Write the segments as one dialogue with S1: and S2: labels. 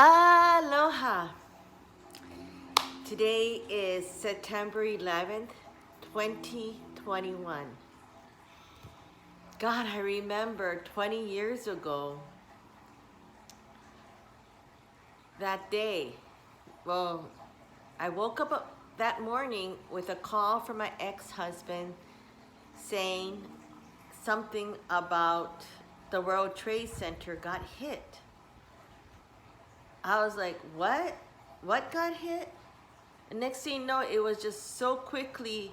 S1: Aloha! Today is September 11th, 2021. God, I remember 20 years ago, that day. Well, I woke up that morning with a call from my ex-husband saying something about the World Trade Center got hit. I was like, what? What got hit? And next thing you know, it was just so quickly,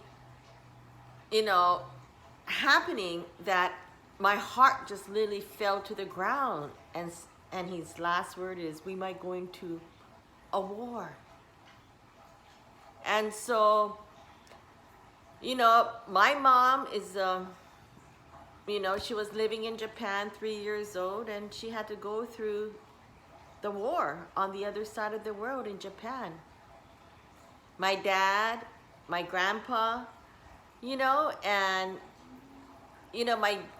S1: happening that my heart just literally fell to the ground. And his last word is, we might go into a war. And so, my mom is, she was living in Japan, 3 years old, and she had to go through the war on the other side of the world in Japan. My dad, my grandpa, my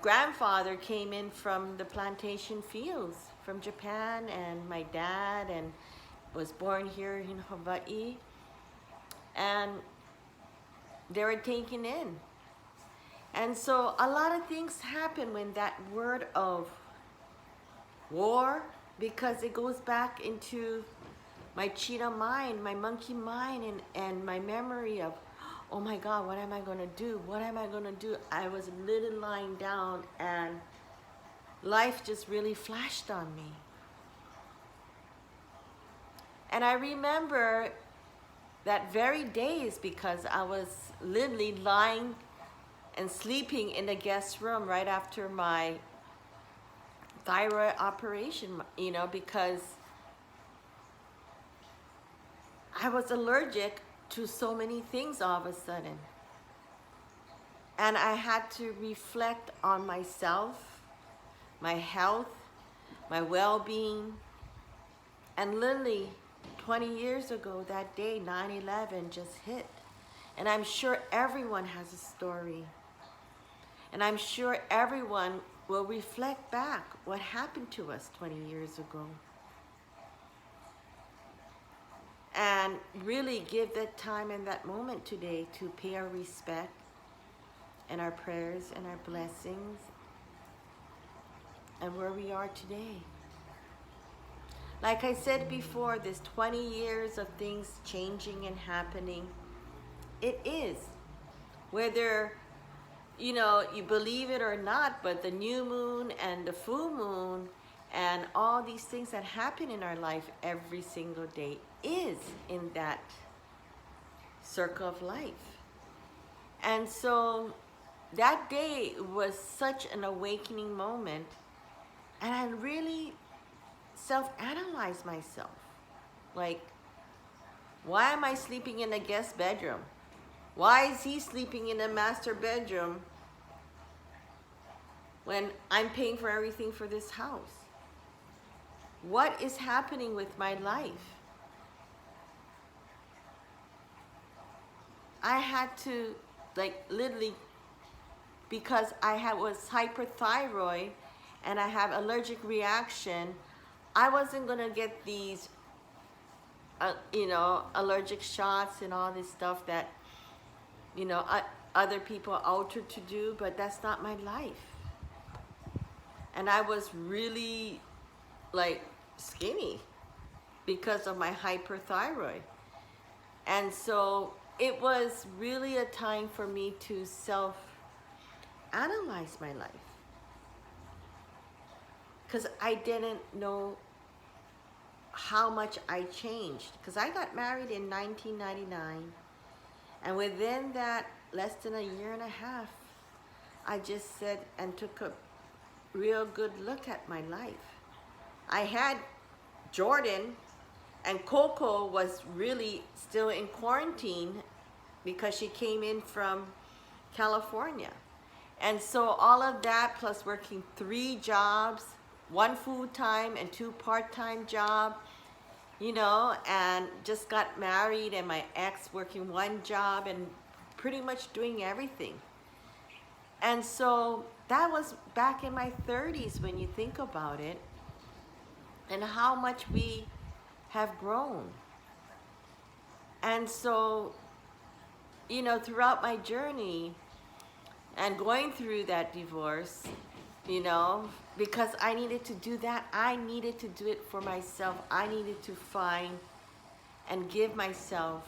S1: grandfather came in from the plantation fields from Japan, and my dad was born here in Hawaii, and they were taken in. And so a lot of things happen when that word of war, because it goes back into my cheetah mind, my monkey mind, and my memory of, oh my God, what am I going to do? What am I going to do? I was literally lying down and life just really flashed on me. And I remember that very days because I was literally lying and sleeping in the guest room right after my thyroid operation, because I was allergic to so many things all of a sudden. And I had to reflect on myself, my health, my well-being. And literally 20 years ago, that day, 9/11 just hit. And I'm sure everyone has a story. And I'm sure everyone will reflect back what happened to us 20 years ago. And really give that time and that moment today to pay our respect and our prayers and our blessings and where we are today. Like I said before, this 20 years of things changing and happening, it is. Whether, you believe it or not, but the new moon and the full moon and all these things that happen in our life every single day is in that circle of life. And so that day was such an awakening moment, and I really self-analyzed myself. Like, why am I sleeping in a guest bedroom? Why is he sleeping in a master bedroom when I'm paying for everything for this house? What is happening with my life? I had to, literally, because was hyperthyroid and I have allergic reaction, I wasn't gonna get these, allergic shots and all this stuff that, other people are altered to do, but that's not my life. And I was really, skinny because of my hyperthyroid. And so it was really a time for me to self-analyze my life, because I didn't know how much I changed. Because I got married in 1999, and within that less than a year and a half, I just said and took a real good look at my life. I had Jordan, and Coco was really still in quarantine because she came in from California. And so all of that, plus working 3 jobs, 1 full-time and 2 part-time job, and just got married, and my ex working 1 job and pretty much doing everything. And so that was back in my 30s when you think about it, and how much we have grown. And so, you know, throughout my journey and going through that divorce, you know, because I needed to do that, I needed to do it for myself. I needed to find and give myself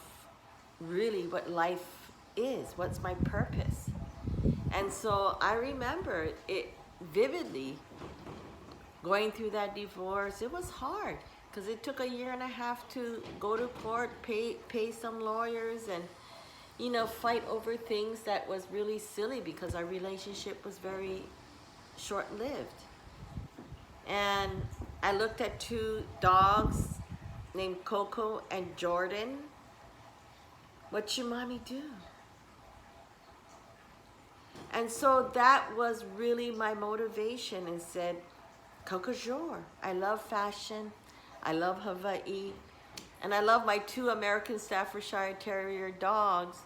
S1: really what life is, what's my purpose. And so I remember it vividly, going through that divorce. It was hard because it took a year and a half to go to court, pay some lawyers, and, you know, fight over things that was really silly because our relationship was very short-lived. And I looked at two dogs named Coco and Jordan. What should mommy do? And so that was really my motivation, and said, Coco Jour. I love fashion. I love Hawaii. And I love my two American Staffordshire Terrier dogs.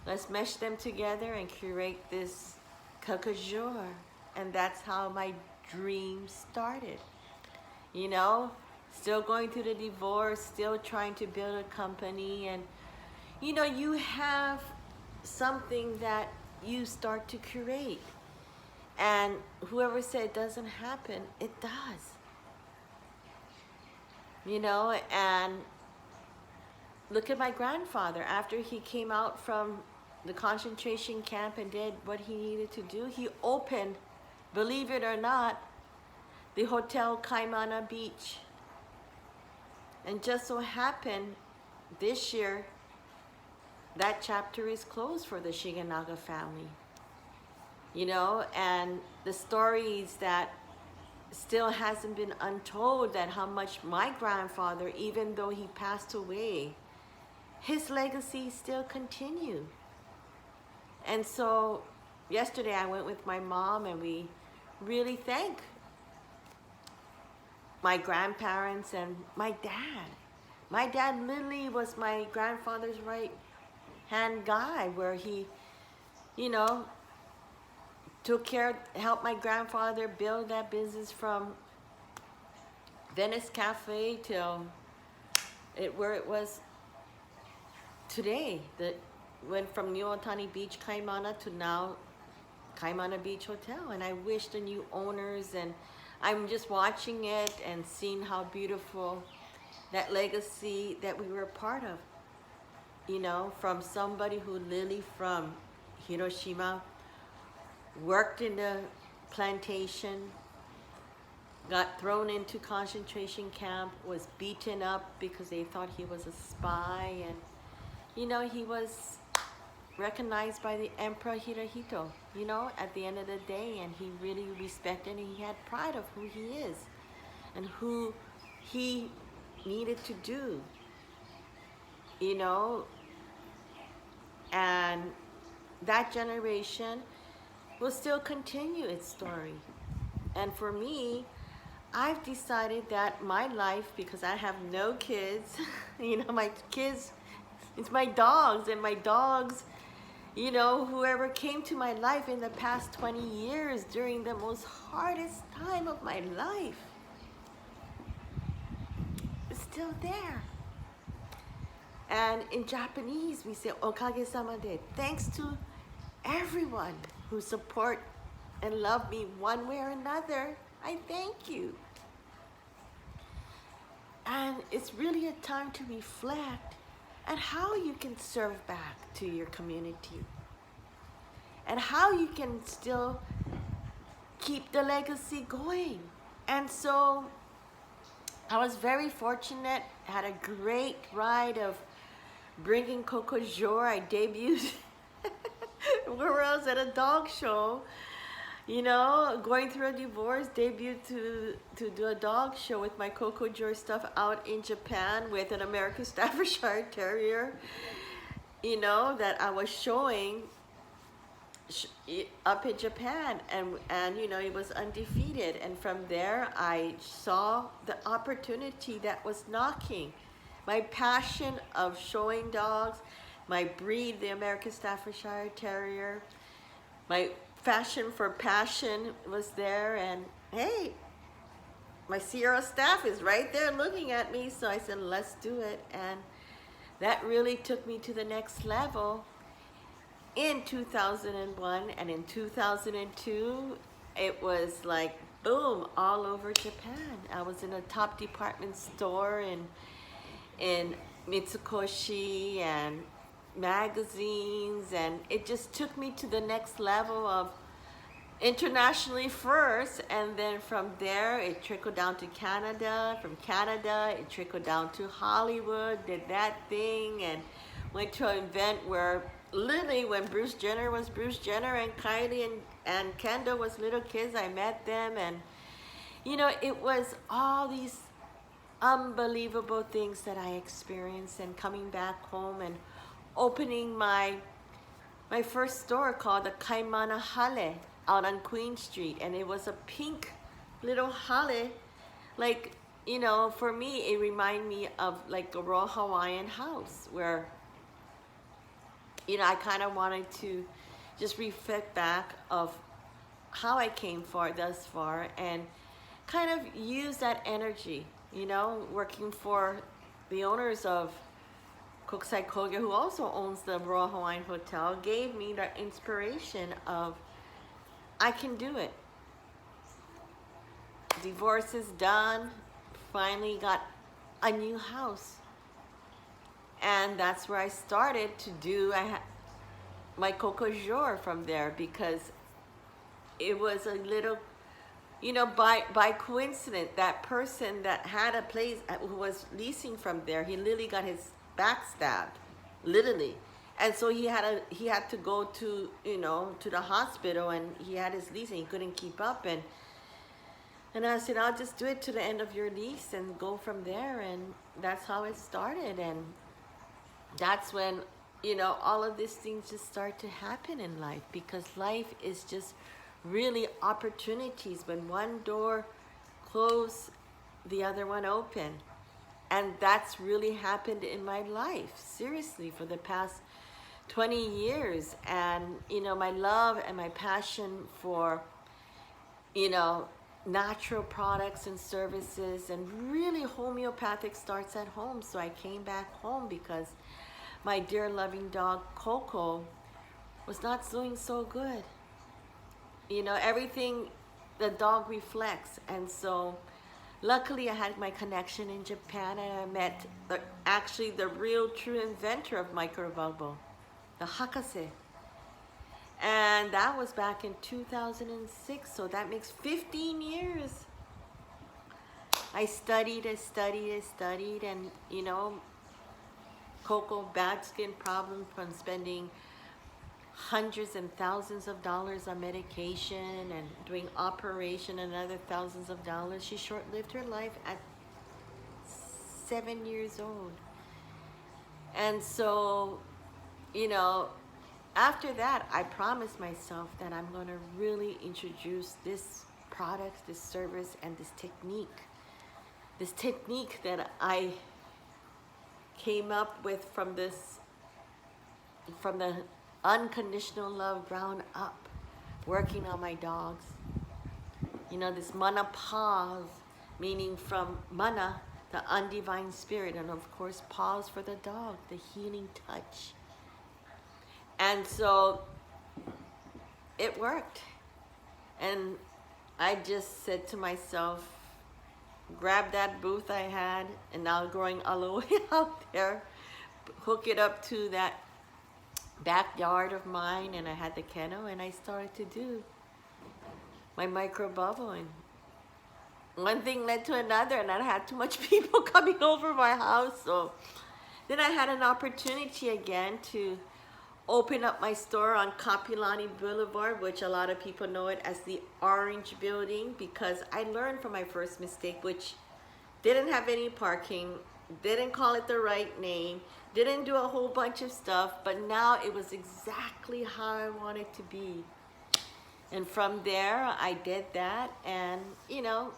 S1: Let's mesh them together and create this Coco Jour. And that's how my dream started. You know, still going through the divorce, still trying to build a company. And, you know, you have something that you start to create. And whoever said it doesn't happen, it does. You know, and look at my grandfather. After he came out from the concentration camp and did what he needed to do, he opened, believe it or not, the Hotel Kaimana Beach. And just so happened, this year, that chapter is closed for the Shiganaga family. You know, and the stories that still hasn't been untold, that how much my grandfather, even though he passed away, his legacy still continued. And so yesterday I went with my mom, and we really thank my grandparents and my dad. My dad literally was my grandfather's right hand guy, where he, you know, took care, helped my grandfather build that business from Venice Cafe till where it was today. That went from New Otani Beach, Kaimana, to now Kaimana Beach Hotel. And I wish the new owners, and I'm just watching it and seeing how beautiful that legacy that we were a part of. You know, from somebody who literally from Hiroshima, worked in the plantation, got thrown into concentration camp, was beaten up because they thought he was a spy, and, you know, he was recognized by the Emperor Hirohito, you know, at the end of the day, and he really respected, and he had pride of who he is and who he needed to do, you know. And that generation will still continue its story. And for me, I've decided that my life, because I have no kids, you know, my kids, it's my dogs, and my dogs, you know, whoever came to my life in the past 20 years during the most hardest time of my life is still there. And in Japanese, we say, Okage-sama de, thanks to everyone who support and love me one way or another. I thank you. And it's really a time to reflect on how you can serve back to your community, and how you can still keep the legacy going. And so I was very fortunate, had a great ride of bringing Coco Jour. I debuted where I was at a dog show, you know, going through a divorce, debuted to do a dog show with my Coco Jour stuff out in Japan with an American Staffordshire Terrier, you know, that I was showing up in Japan, and you know, it was undefeated. And from there I saw the opportunity that was knocking. My passion of showing dogs, my breed, the American Staffordshire Terrier, my fashion for passion was there, and hey, my Sierra staff is right there looking at me. So I said, let's do it. And that really took me to the next level in 2001. And in 2002, it was like, boom, all over Japan. I was in a top department store in Mitsukoshi and magazines, and it just took me to the next level of internationally first, and then from there it trickled down to Canada. From Canada it trickled down to Hollywood, did that thing, and went to an event where literally when Bruce Jenner was Bruce Jenner and Kylie and Kendall was little kids, I met them. And you know, it was all these unbelievable things that I experienced, and coming back home and opening my first store called the Kaimana Hale out on Queen Street. And it was a pink little hale, like, you know, for me it reminded me of like a Royal Hawaiian house, where, you know, I kind of wanted to just reflect back of how I came thus far, and kind of use that energy, you know, working for the owners of Cocojor, who also owns the Royal Hawaiian Hotel, gave me the inspiration of, I can do it. Divorce is done, finally got a new house. And that's where I started to do my Coco Jour from there, because it was a little, you know, by coincidence, that person that had a place, who was leasing from there, he literally got his back stabbed, literally. And so he had to go to, you know, to the hospital, and he had his lease and he couldn't keep up. And I said, I'll just do it to the end of your lease and go from there. And that's how it started. And that's when, you know, all of these things just start to happen in life, because life is just really opportunities. When one door closed, the other one open. And that's really happened in my life, seriously, for the past 20 years. And, you know, my love and my passion for, you know, natural products and services, and really homeopathic starts at home. So I came back home because my dear loving dog, Coco, was not doing so good. You know, everything the dog reflects. And so luckily I had my connection in Japan, and I met actually the real true inventor of microbubble, the Hakase. And that was back in 2006, so that makes 15 years. I studied, and, you know, Coco, bad skin problem from spending hundreds and thousands of dollars on medication and doing operation and other thousands of dollars. She short-lived her life at 7 years old. And so, you know, after that, I promised myself that I'm going to really introduce this product, this service, and this technique that I came up with from the unconditional love ground up, working on my dogs. You know, this mana pause, meaning from mana, the undivine spirit, and of course pause for the dog, the healing touch. And so it worked. And I just said to myself, grab that booth I had, and now growing aloe out there, hook it up to that backyard of mine, and I had the kennel, and I started to do my micro bubble, and one thing led to another, and I had too much people coming over my house. So then I had an opportunity again to open up my store on Kapilani Boulevard, which a lot of people know it as the Orange Building, because I learned from my first mistake, which didn't have any parking, didn't call it the right name, didn't do a whole bunch of stuff, but now it was exactly how I wanted it to be. And from there, I did that, and, you know,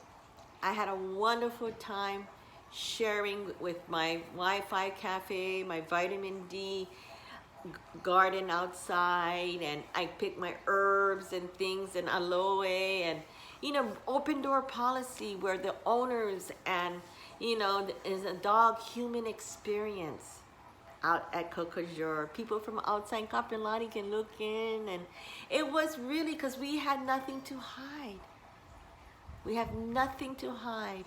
S1: I had a wonderful time sharing with my Wi-Fi cafe, my vitamin D garden outside, and I picked my herbs and things and aloe, and open door policy where the owners and, is a dog human experience out at Coco Jour. People from outside Kapilani can look in, and it was really because we had nothing to hide. We have nothing to hide.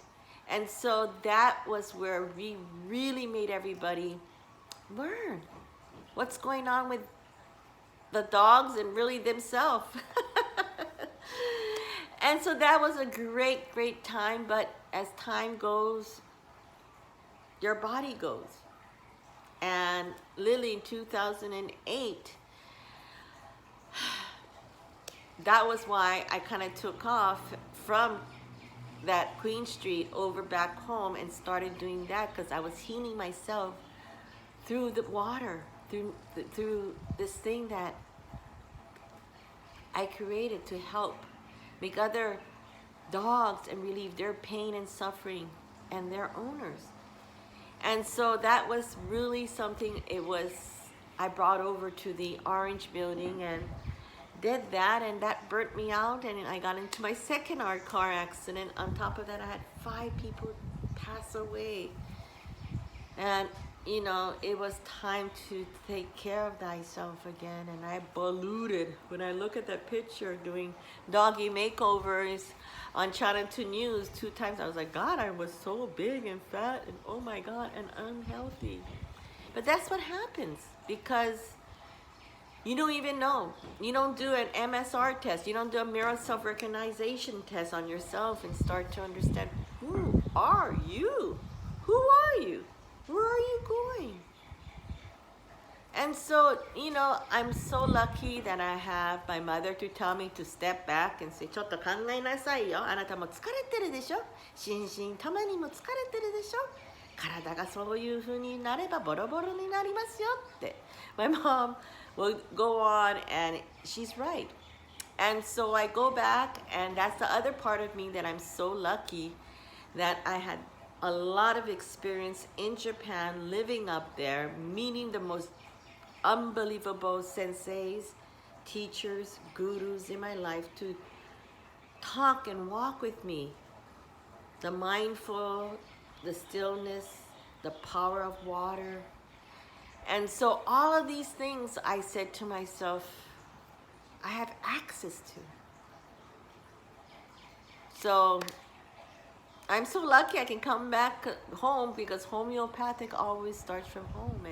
S1: And so that was where we really made everybody learn what's going on with the dogs and really themselves. And so that was a great, great time. But as time goes, your body goes. And Lily in 2008, that was why I kind of took off from that Queen Street over back home and started doing that, because I was healing myself through the water, through this thing that I created to help make other dogs and relieve their pain and suffering and their owners. And so that was really something I brought over to the Orange building and did that, and that burnt me out, and I got into my second car accident. On top of that, I had 5 people pass away. And it was time to take care of thyself again, and I polluted. When I look at that picture doing doggy makeovers on Channel 2 News 2 times, I was like, God, I was so big and fat and oh my God, and unhealthy. But that's what happens, because you don't even know. You don't do an MSR test. You don't do a mirror self-recognition test on yourself and start to understand, who are you? Who are you? Where are you going? And so, I'm so lucky that I have my mother to tell me to step back and say, ちょっと考えなさいよ。あなたも疲れてるでしょ。心身ともにも疲れてるでしょ。体がそういう風になればボロボロになりますよって。My mom will go on, and she's right. And so I go back, and that's the other part of me that I'm so lucky that I had a lot of experience in Japan, living up there, meeting the most unbelievable senseis, teachers, gurus in my life to talk and walk with me. The mindful, the stillness, the power of water. And so all of these things I said to myself, I have access to. So I'm so lucky I can come back home, because homeopathic always starts from home.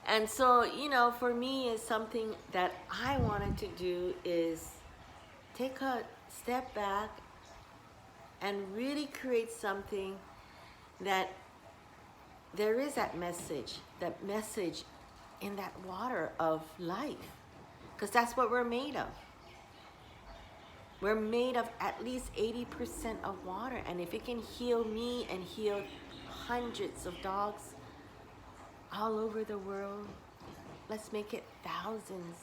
S1: And so, for me, is something that I wanted to do is take a step back and really create something that there is that message in that water of life, because that's what we're made of. We're made of at least 80% of water, and if it can heal me and heal hundreds of dogs all over the world, let's make it thousands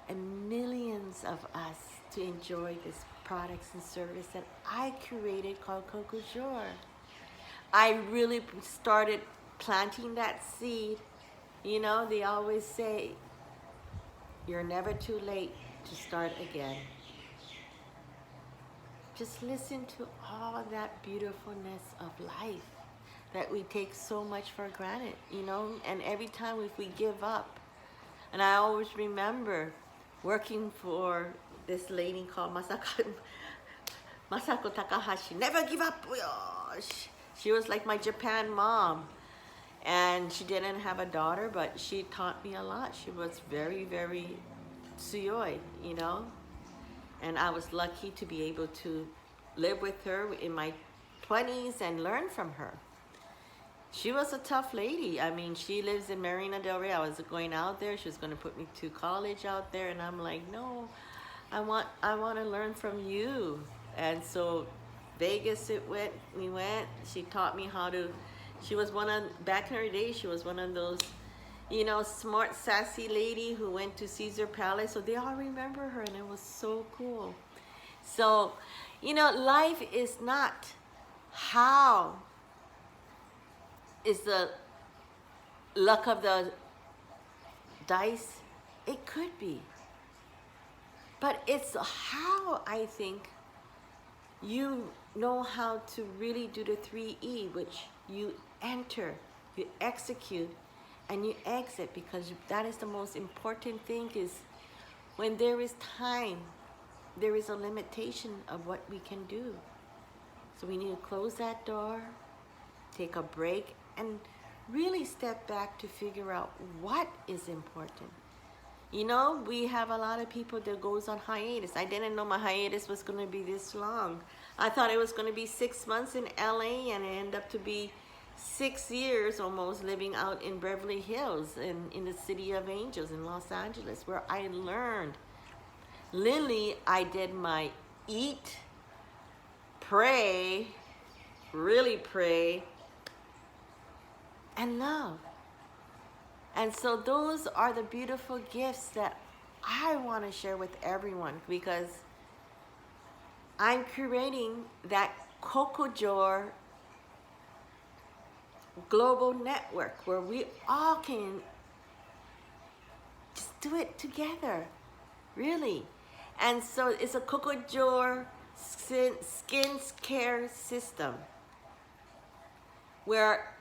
S1: and millions of us to enjoy this products and service that I created called Coco Jour. I really started planting that seed. They always say, you're never too late to start again. Just listen to all that beautifulness of life that we take so much for granted, and every time if we give up. And I always remember working for this lady called Masako Takahashi. Never give up. She was like my Japan mom, and she didn't have a daughter, but she taught me a lot. She was very, very tsuyoi, and I was lucky to be able to live with her in my 20s and learn from her. She was a tough lady. I mean, she lives in Marina Del Rey. I was going out there. She was going to put me to college out there, and I'm like, no, I want to learn from you. And so Vegas we went. She taught me how to, back in her day, she was one of those, smart, sassy lady who went to Caesar Palace. So they all remember her, and it was so cool. So, life is not how is the luck of the dice. It could be. But it's how, I think, you know how to really do the 3E, which you enter, you execute, and you exit, because that is the most important thing. Is when there is time, there is a limitation of what we can do. So we need to close that door, take a break, and really step back to figure out what is important. You know, we have a lot of people that goes on hiatus. I didn't know my hiatus was going to be this long. I thought it was going to be 6 months in LA, and it ended up to be 6 years almost living out in Beverly Hills, in the City of Angels in Los Angeles, where I learned. Literally, I did my eat, pray, really pray, and love. And so those are the beautiful gifts that I want to share with everyone, because I'm creating that Coco Jour global network where we all can just do it together, really. And so it's a Coco Jour skin care system where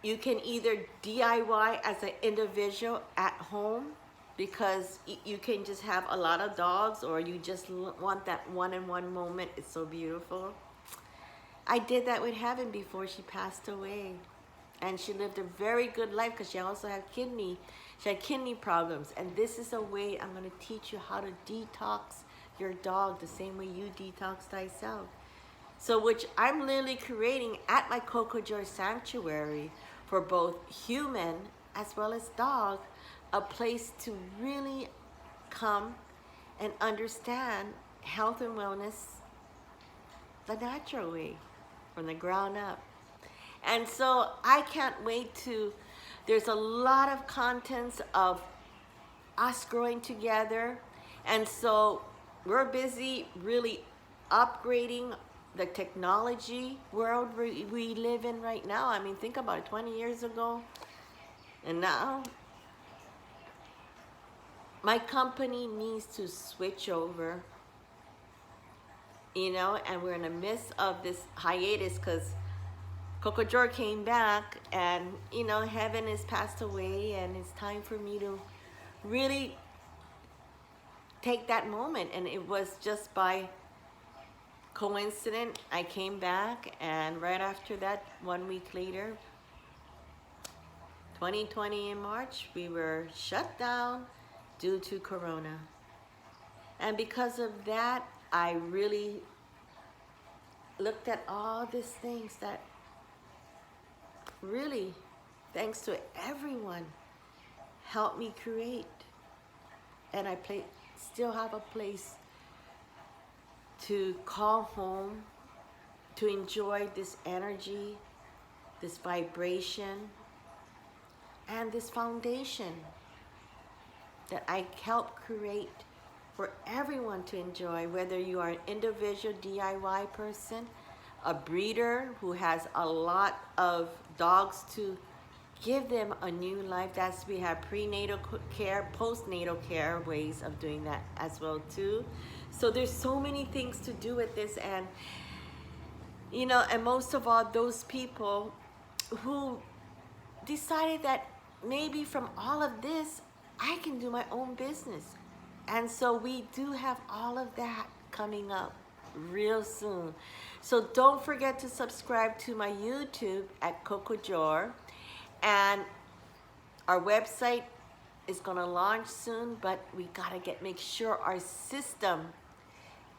S1: you can either DIY as an individual at home, because you can just have a lot of dogs, or you just want that one-on-one moment. It's so beautiful. I did that with Heaven before she passed away, and she lived a very good life, because she also had kidney problems. And this is a way I'm going to teach you how to detox your dog the same way you detox thyself. So which I'm literally creating at my Coco Jour sanctuary for both human as well as dog, a place to really come and understand health and wellness the natural way, from the ground up. And so I can't wait to, there's a lot of contents of us growing together. And so we're busy really upgrading the technology world we live in right now. I mean, think about it, 20 years ago. And now, my company needs to switch over, you know, and we're in the midst of this hiatus, because Coco Jour came back, and, you know, Heaven has passed away, and it's time for me to really take that moment. And it was just by coincidence I came back, and right after that, 1 week later, 2020 in March, we were shut down due to Corona. And because of that, I really looked at all these things that really, thanks to everyone, helped me create. And I still have a place to call home, to enjoy this energy, this vibration, and this foundation that I help create for everyone to enjoy, whether you are an individual DIY person, a breeder who has a lot of dogs to give them a new life. We have prenatal care, postnatal care, ways of doing that as well too. So there's so many things to do with this. And, you know, and most of all, those people who decided that maybe from all of this, I can do my own business. And so we do have all of that coming up real soon. So don't forget to subscribe to my YouTube at Coco Jour. And our website is gonna launch soon, but we gotta make sure our system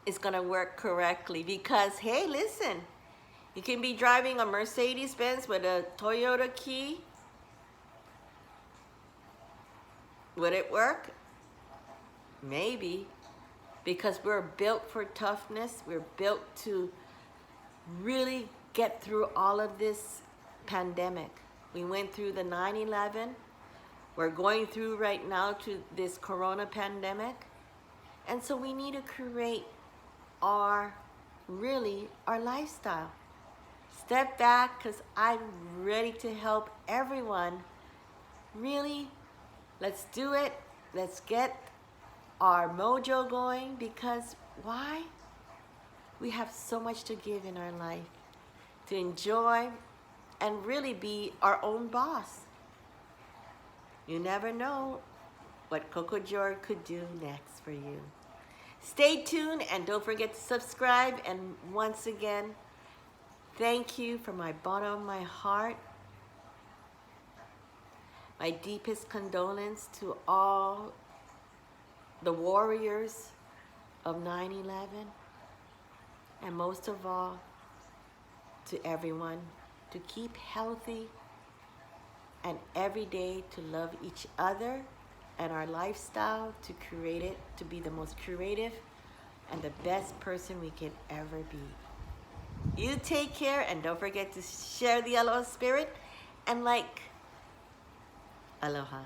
S1: is gonna work correctly, because hey, listen, you can be driving a Mercedes-Benz with a Toyota key. Would it work? Maybe, because we're built for toughness. We're built to really get through all of this pandemic. We went through the 9/11. We're going through right now to this Corona pandemic. And so we need to create our lifestyle. Step back, because I'm ready to help everyone. Really, let's do it. Let's get our mojo going, because why? We have so much to give in our life, to enjoy and really be our own boss. You never know what Coco Jour could do next for you. Stay tuned and don't forget to subscribe. And once again, thank you from my bottom of my heart. My deepest condolence to all the warriors of 9/11, and most of all, to everyone, to keep healthy and every day to love each other and our lifestyle, to create it, to be the most creative and the best person we can ever be. You take care, and don't forget to share the aloe spirit and like. Aloha.